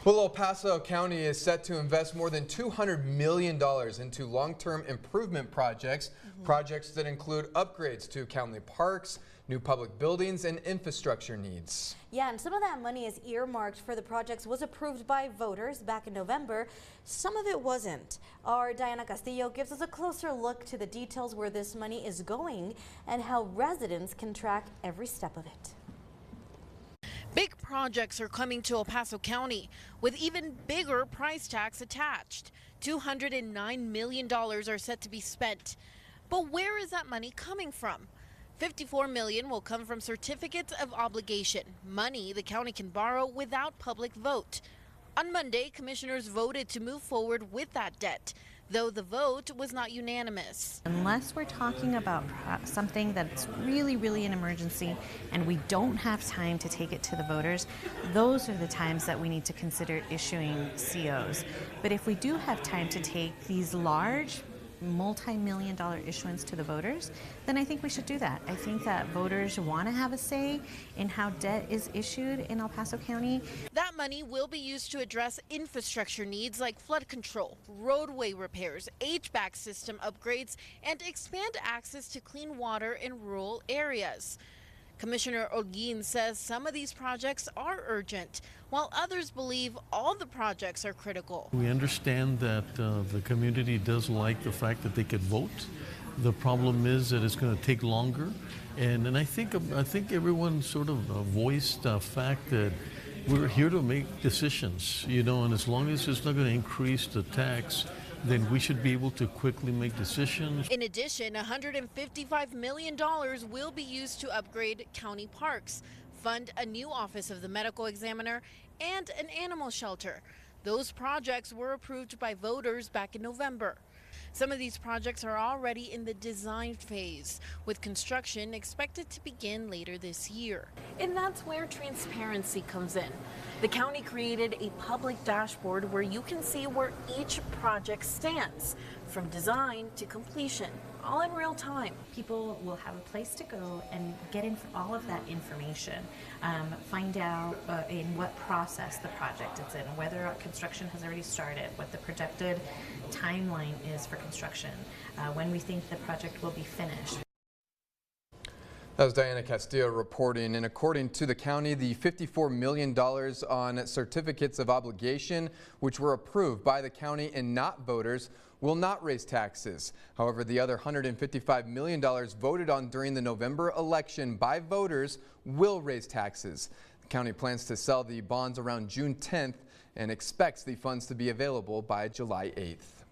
Well, El Paso County is set to invest more than $200 million into long-term improvement projects, projects that include upgrades to county parks, new public buildings, and infrastructure needs. Yeah, and some of that money is earmarked for the projects was approved by voters back in November. Some of it wasn't. Our Diana Castillo gives us a closer look to the details where this money is going and how residents can track every step of it. Big projects are coming to El Paso County with even bigger price tags attached. $209 million are set to be spent. But where is that money coming from? $54 million will come from certificates of obligation, money the county can borrow without public vote. On Monday, commissioners voted to move forward with that debt, though the vote was not unanimous. Unless we're talking about something that's really an emergency and we don't have time to take it to the voters, those are the times that we need to consider issuing COs. But if we do have time to take these large multi-million-dollar issuance to the voters, then I think we should do that. I think that voters want to have a say in how debt is issued in El Paso County. That money will be used to address infrastructure needs like flood control, roadway repairs, HVAC system upgrades, and expand access to clean water in rural areas. Commissioner Holguin says some of these projects are urgent, while others believe all the projects are critical. We understand that the community does like the fact that they could vote. The problem is that it's going to take longer, and I think everyone sort of voiced the fact that we're here to make decisions, you know, and as long as it's not going to increase the tax, then we should be able to quickly make decisions. In addition, $155 million will be used to upgrade county parks, fund a new office of the medical examiner, and an animal shelter. Those projects were approved by voters back in November. Some of these projects are already in the design phase, with construction expected to begin later this year. And that's where transparency comes in. The county created a public dashboard where you can see where each project stands, from design to completion, all in real time. People will have a place to go and get in all of that information, find out in what process the project is in, whether construction has already started, what the projected timeline is for construction, when we think the project will be finished. That was Diana Castillo reporting, and according to the county, the $54 million on certificates of obligation, which were approved by the county and not voters, will not raise taxes. However, the other $155 million voted on during the November election by voters will raise taxes. The county plans to sell the bonds around June 10th and expects the funds to be available by July 8th.